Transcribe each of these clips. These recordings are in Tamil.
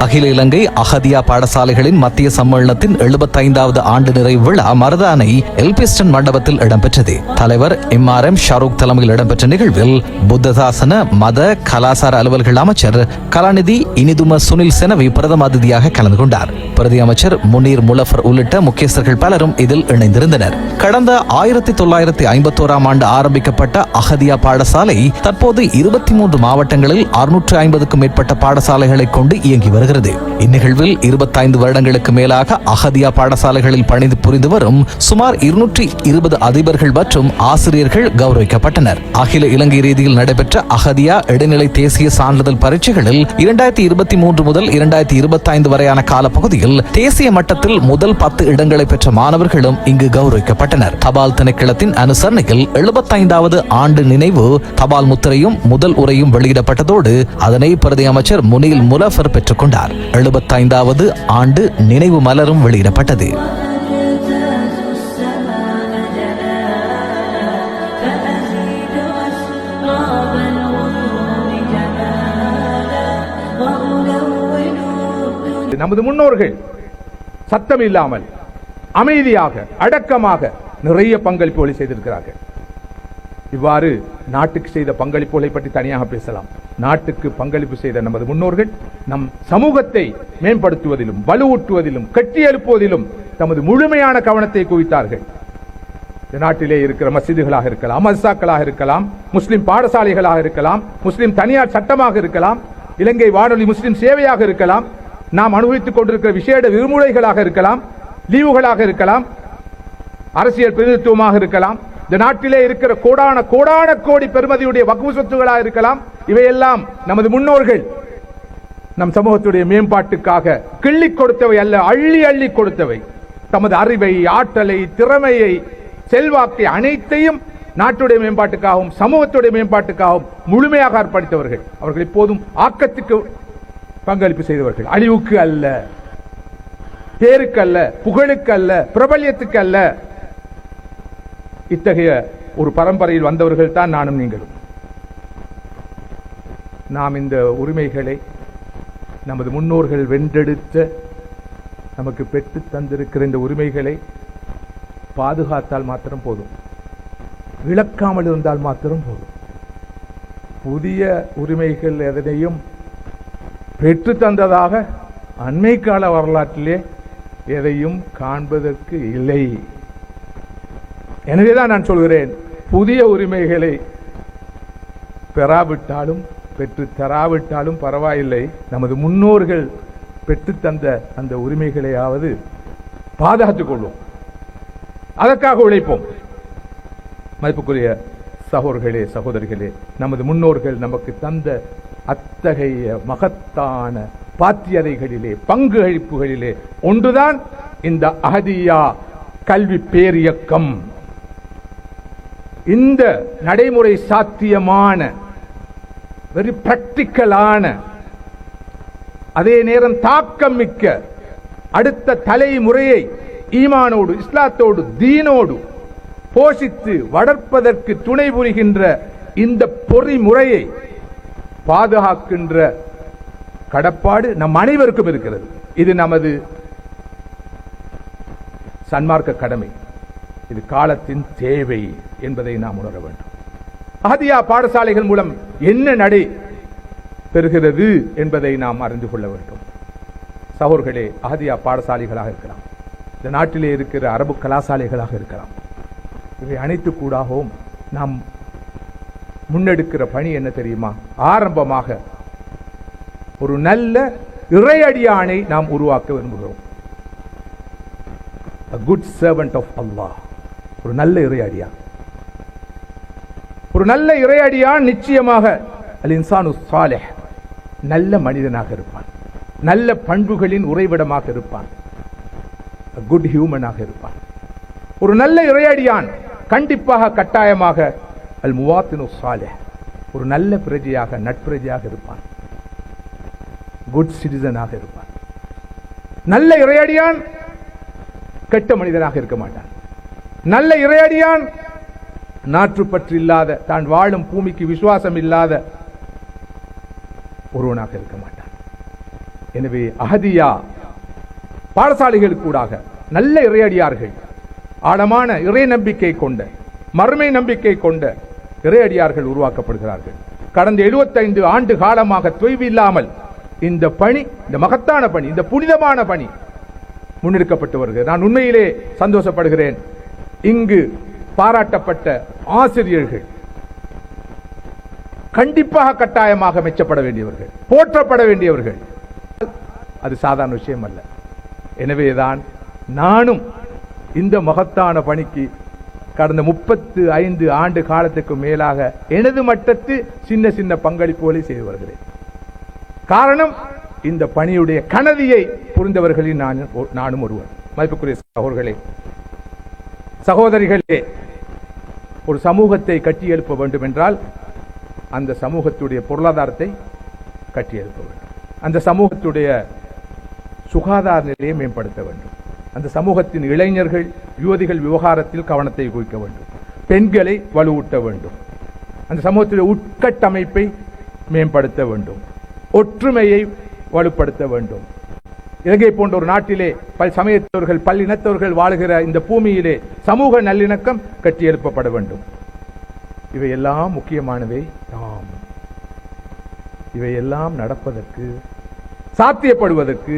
அகில இலங்கை அகதியா பாடசாலைகளின் மத்திய சம்மேளனத்தின் 75வது ஆண்டு நிறைவு விழா மருதானை எல்பிஸ்டன் மண்டபத்தில் இடம்பெற்றது. தலைவர் MRM ஷாரூக் தலைமையில் இடம்பெற்ற நிகழ்வில் புத்ததாசன மத கலாசார அலுவல்கள் அமைச்சர் கலாநிதி இனிதும சுனில் செனவி பிரதம அதிதியாக கலந்து கொண்டார். பிரதி அமைச்சர் முனீர் முலஃபர் உள்ளிட்ட முக்கியஸ்தர்கள் பலரும் இதில் இணைந்திருந்தனர். கடந்த 1951ஆம் ஆண்டு ஆரம்பிக்கப்பட்ட அகதியா பாடசாலை தற்போது 23 மாவட்டங்களில் 650க்கும் மேற்பட்ட பாடசாலைகளை கொண்டு இயங்கி வருகிறது. இந்நிகழ்வில் 25 வருடங்களுக்கு மேலாக அகதியா பாடசாலைகளில் பணிந்து புரிந்து வரும் சுமார் 220 அதிபர்கள் மற்றும் ஆசிரியர்கள் கௌரவிக்கப்பட்டனர். அகில இலங்கை ரீதியில் நடைபெற்ற அகதியா இடைநிலை தேசிய சான்றிதழ் பரீட்சைகளில் 2023 முதல் 2025 வரையான காலப்பகுதியில் தேசிய மட்டத்தில் முதல் 10 இடங்களை பெற்ற மாணவர்களும் இங்கு கௌரவிக்கப்பட்டனர். தபால் திணைக்களத்தின் அனுசரணையில் 75வது ஆண்டு நினைவு தபால் முத்திரையும் முதல் உரையும் வெளியிடப்பட்டதோடு அதனை பிரதி அமைச்சர் முனீர் முலஃபர் பெற்றுக் கொண்டார். 75வது ஆண்டு நினைவு மலரும் வெளியிடப்பட்டது. நமது முன்னோர்கள் சத்தம் இல்லாமல் அமைதியாக அடக்கமாக நிறைய பங்களிப்புகளை செய்திருக்கிறார்கள். இவ்வாறு நாட்டுக்கு செய்த பங்களிப்புகளை பற்றி தனியாக பேசலாம். நாட்டுக்கு பங்களிப்பு செய்த நமது முன்னோர்கள் நம் சமூகத்தை மேம்படுத்துவதிலும் வலுவூட்டுவதிலும் கட்டி எழுப்புவதிலும் தமது முழுமையான கவனத்தை குவித்தார்கள். நாட்டிலே இருக்கிற மஸ்ஜிதுகளாக இருக்கலாம், மதரசாக்களாக இருக்கலாம், முஸ்லிம் பாடசாலைகளாக இருக்கலாம், முஸ்லிம் தனியார் சட்டமாக இருக்கலாம், இலங்கை வானொலி முஸ்லிம் சேவையாக இருக்கலாம், நாம் அனுபவித்துக் கொண்டிருக்கிற விசேட விடுமுறைகளாக இருக்கலாம், லீவுகளாக இருக்கலாம், அரசியல் பிரதிநிதித்துவமாக இருக்கலாம், இந்த நாட்டிலே இருக்கிற கோடான கோடி பெருமதியுடைய வக்ஃப் சொத்துகளாக இருக்கலாம். இவையெல்லாம் நமது முன்னோர்கள் நம் சமூகத்துடைய மேம்பாட்டுக்காக கிள்ளி கொடுத்தவை அல்ல, அள்ளி அள்ளி கொடுத்தவை. தமது அறிவை, ஆற்றலை, திறமையை, செல்வாக்கை அனைத்தையும் நாட்டுடைய மேம்பாட்டுக்காகவும் சமூகத்துடைய மேம்பாட்டுக்காகவும் முழுமையாக அர்ப்பணித்தவர்கள். அவர்கள் எப்போதும் ஆக்கத்துக்கு பங்களிப்பு செய்தவர்கள், அழிவுக்கு அல்ல, பேருக்கு அல்ல, புகழுக்கு அல்ல, பிரபல்யத்துக்கு அல்ல. இத்தகைய ஒரு பரம்பரையில் வந்தவர்கள் தான் நானும் நீங்களும். நாம் இந்த உரிமைகளை நமது முன்னோர்கள் வென்றெடுத்த நமக்கு பெற்று தந்திருக்கிற இந்த உரிமைகளை பாதுகாத்தால் மாத்திரம் போதும், இழக்காமல் இருந்தால் மாத்திரம் போதும். புதிய உரிமைகள் எதனையும் பெற்று தந்ததாக அண்மை கால வரலாற்றிலே எதையும் காண்பதற்கு இல்லை. எனவேதான் நான் சொல்கிறேன், புதிய உரிமைகளை பெறாவிட்டாலும் பெற்று தராவிட்டாலும் பரவாயில்லை, நமது முன்னோர்கள் பெற்று தந்த அந்த உரிமைகளையாவது பாதுகாத்துக் கொள்வோம், அதற்காக உழைப்போம். மதிப்புக்குரிய சகோதரர்களே, சகோதரிகளே, நமது முன்னோர்கள் நமக்கு தந்த அத்தகைய மகத்தான பாத்தியதைகளிலே, பங்கு அளிப்புகளிலே ஒன்றுதான் இந்த அஹதியா கல்வி பேரியக்கம். இந்த நடைமுறை சாத்தியமான, வெரி பிராக்டிக்கலான, அதே நேரம் தாக்கம் மிக்க அடுத்த தலைமுறையை ஈமானோடு, இஸ்லாத்தோடு, தீனோடு போஷித்து வளர்ப்பதற்கு துணை புரிகின்ற இந்த பொறிமுறையை பாதுகாக்கின்ற கடப்பாடு நம் அனைவருக்கும் இருக்கிறது. இது நமது சன்மார்க்க கடமை, இது காலத்தின் தேவை என்பதை நாம் உணர வேண்டும். அஹதியா பாடசாலைகள் மூலம் என்ன நடை பெறுகிறது என்பதை நாம் அறிந்து கொள்ள வேண்டும். சகோதரர்களே, அஹதியா பாடசாலைகளாக இருக்கலாம், இந்த நாட்டிலே இருக்கிற அரபு கலாசாலைகளாக இருக்கலாம், இவை அனைத்து கூடாகவும் நாம் முன்னெடுக்கிற பணி என்ன தெரியுமா? ஆரம்பமாக ஒரு நல்ல இறையடியானை நாம் உருவாக்க விரும்புகிறோம். A good servant of Allah. ஒரு நல்ல இறையடியான். ஒரு நல்ல இறையடியான் நிச்சயமாக அல் இன்சானு சாலிஹ், நல்ல மனிதனாக இருப்பான், நல்ல பண்புகளின் உறைவிடமாக இருப்பான், குட் ஹியூமனாக இருப்பான். ஒரு நல்ல இறையடியான் கண்டிப்பாக கட்டாயமாக அல் முவாத்தினு சாலிஹ், ஒரு நல்ல பிரஜையாக, நட்பிரஜையாக இருப்பான், குட் சிட்டிசனாக இருப்பான். நல்ல இறையடியான் கெட்ட மனிதனாக இருக்க மாட்டான். நல்ல இறையடியான் நாற்றுப்பற்று இல்லாத, தான் வாழும் பூமிக்கு விசுவாசம் இல்லாத ஒருவனாக இருக்க மாட்டான். எனவே அஹதியா பாடசாலைகளுக்கூடாக நல்ல இறையடியார்கள், ஆழமான இறை நம்பிக்கை கொண்ட, மறுமை நம்பிக்கை கொண்ட இறையடியார்கள் உருவாக்கப்படுகிறார்கள். கடந்த 75 ஆண்டு காலமாக தொய்வில்லாமல் இந்த பணி, இந்த மகத்தான பணி, இந்த புனிதமான பணி முன்னெடுக்கப்பட்டு வருகிறது. நான் உண்மையிலே சந்தோஷப்படுகிறேன். இங்கு பாராட்டப்பட்ட ஆசிரியர்கள் கண்டிப்பாக கட்டாயமாக மெச்சப்பட வேண்டியவர்கள், போற்றப்பட வேண்டியவர்கள். அது சாதாரண விஷயம் அல்ல. எனவேதான் நானும் இந்த மகத்தான பணிக்கு கடந்த 35 ஆண்டு காலத்துக்கு மேலாக எனது மட்டத்து சின்ன சின்ன பங்களிப்புகளை செய்து வருகிறேன். காரணம், இந்த பணியுடைய கனதியை புரிந்தவர்களில் நானும் ஒருவர். மதிப்புக்குரிய சகோதரர்களே, சகோதரிகளே, ஒரு சமூகத்தை கட்டியெழுப்ப வேண்டும் என்றால் அந்த சமூகத்துடைய பொருளாதாரத்தை கட்டியெழுப்ப வேண்டும். அந்த சமூகத்துடைய சுகாதார நிலையை மேம்படுத்த வேண்டும். அந்த சமூகத்தின் இளைஞர்கள், யுவதிகள் விவகாரத்தில் கவனத்தை குவிக்க வேண்டும். பெண்களை வலுவூட்ட வேண்டும். அந்த சமூகத்துடைய உட்கட்டமைப்பை மேம்படுத்த வேண்டும். ஒற்றுமையை வலுப்படுத்த வேண்டும். இலங்கை போன்ற ஒரு நாட்டிலே பல் சமயத்தவர்கள், பல் இனத்தவர்கள் வாழுகிற இந்த பூமியிலே சமூக நல்லிணக்கம் கட்டியெழுப்பப்பட வேண்டும். இவையெல்லாம் முக்கியமானவை. இவையெல்லாம் நடப்பதற்கு, சாத்தியப்படுவதற்கு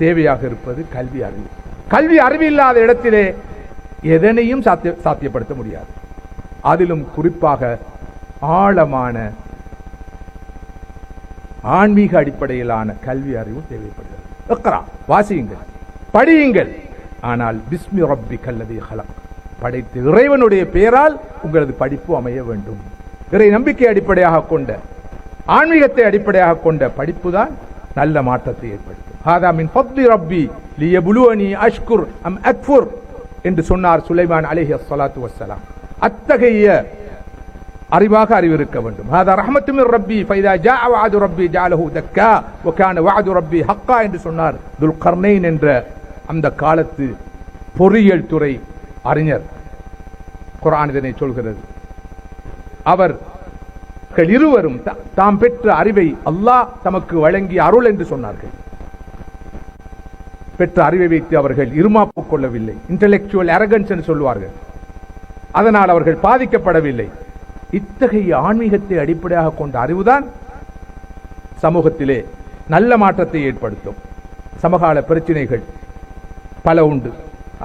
தேவையாக இருப்பது கல்வி அறிவு. கல்வி அறிவு இல்லாத இடத்திலே எதனையும் சாத்தியப்படுத்த முடியாது. அதிலும் குறிப்பாக ஆழமான ஆன்மீக அடிப்படையிலான கல்வி அறிவு தேவைப்படுகிறது. வாசியுங்கள், படியுங்கள். ஆனால் பிஸ்மி ரப்பிக்கல் லதீ ஹலக், படைத்த இறைவனுடைய பெயரால் உங்களது படிப்பு அமைய வேண்டும். இறை நம்பிக்கை அடிப்படையாக கொண்ட, ஆன்மீகத்தை அடிப்படையாக கொண்ட படிப்பு தான் நல்ல மாற்றத்தை ஏற்படுத்தும். ஹாதா மின் ஃபத்லி ரப்பி லியப்லுவனி அஷ்குர் அம் அக்ஃபுர் என்று சொன்னார் சுலைமான் அலைஹிஸ்ஸலாத்து வஸ்ஸலாம். அத்தகைய அறிவாக அறிவிருக்க வேண்டும். ஹாதா ரஹ்மத்து மிர் ரப்பி ஃபைதா ஜாஅ வஅது ரப்பி ஜஅலஹு தக்கா வ கான வஅது ரப்பி ஹக்கா என்று சொன்னார் துல்கர்னைன் என்ற அந்த காலத்து பொறியியல் துறை அறிஞர். குர்ஆன் இதனை சொல்கிறது. அவர்கள் இருவரும் தாம் பெற்ற அறிவை அல்லாஹ் தமக்கு வழங்கிய அருள் என்று சொன்னார்கள். பெற்ற அறிவை வைத்து அவர்கள் இருமாப்பு கொள்ளவில்லை. இன்டலெக்சுவல் அரகன்ஸ் என்று சொல்வார்கள். அதனால் அவர்கள் பாதிக்கப்படவில்லை. இத்தகைய ஆன்மீகத்தை அடிப்படையாக கொண்ட அறிவுதான் சமூகத்திலே நல்ல மாற்றத்தை ஏற்படுத்தும். சமகால பிரச்சனைகள் பல உண்டு.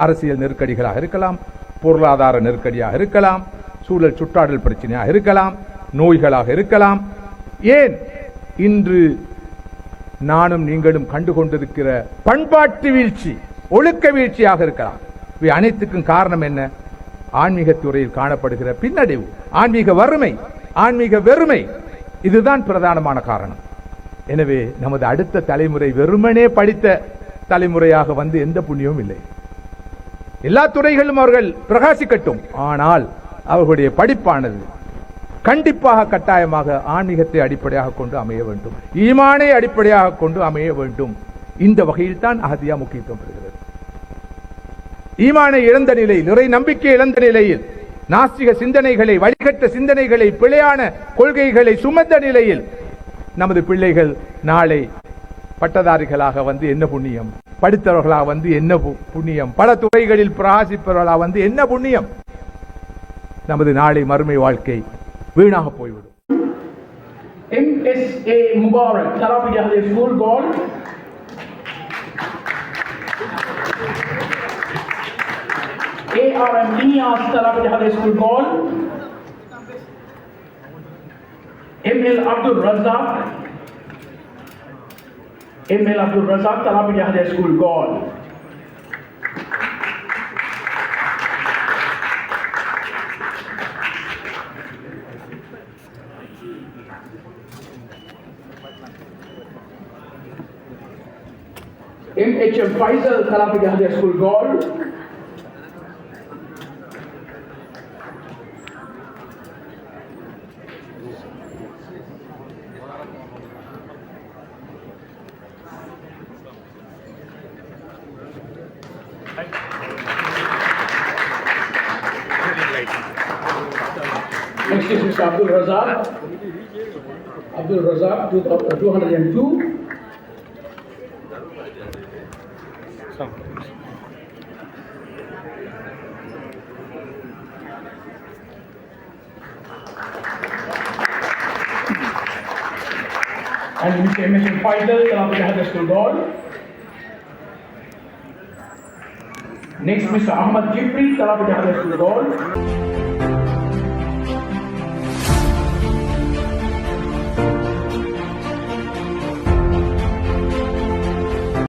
அரசியல் நெருக்கடிகளாக இருக்கலாம், பொருளாதார நெருக்கடியாக இருக்கலாம், சூழல் சுற்றாடல் பிரச்சனையாக இருக்கலாம், நோய்களாக இருக்கலாம். ஏன் இன்று நானும் நீங்களும் கண்டுகொண்டிருக்கிற பண்பாட்டு வீழ்ச்சி, ஒழுக்க வீழ்ச்சியாக இருக்கலாம். இவை அனைத்துக்கும் காரணம் என்ன? ஆன்மீக துறையில் காணப்படுகிற பின்னடைவு, ஆன்மீக வறுமை, ஆன்மீக வெறுமை. இதுதான் பிரதானமான காரணம். எனவே நமது அடுத்த தலைமுறை வெறுமனே படித்த தலைமுறையாக வந்து எந்த புண்ணியமும் இல்லை. எல்லா துறைகளிலும் அவர்கள் பிரகாசிக்கட்டும். ஆனால் அவர்களுடைய படிப்பானது கண்டிப்பாக கட்டாயமாக ஆன்மீகத்தை அடிப்படையாக கொண்டு அமைய வேண்டும், ஈமானை அடிப்படையாக கொண்டு அமைய வேண்டும். இந்த வகையில் தான் அஹதியா முக்கியத்துவம் பெறுகிறது. ஈமானை இழந்த நிலையில், இறை நம்பிக்கை இழந்த நிலையில், நாஸ்திக சிந்தனைகளை, வழிகட்ட சிந்தனைகளை, பிழையான கொள்கைகளை சுமந்த நிலையில் நமது பிள்ளைகள் நாளை பட்டதாரிகளாக வந்து என்ன புண்ணியம், படித்தவர்களாக வந்து என்ன புண்ணியம், பல துறைகளில் பிரகாசிப்பவர்களாக வந்து என்ன புண்ணியம்? நமது நாளை மறுமை வாழ்க்கை வீணாக போய்விடும். MSA Mubarak, Tarabi Ahli School Gold. ARM Nias, Tarabi Ahli School Gold. ML Abdul Razak, Tarabi Ahli School Gold. MHM Faisal, Tarabi Ahli School Gold. Next is Mr. Abdul Razak, 202. And Mr. M.S. Faisal, Talapija High School Gold. Next, Mr. Ahmad Jifri, Talapija High School Gold.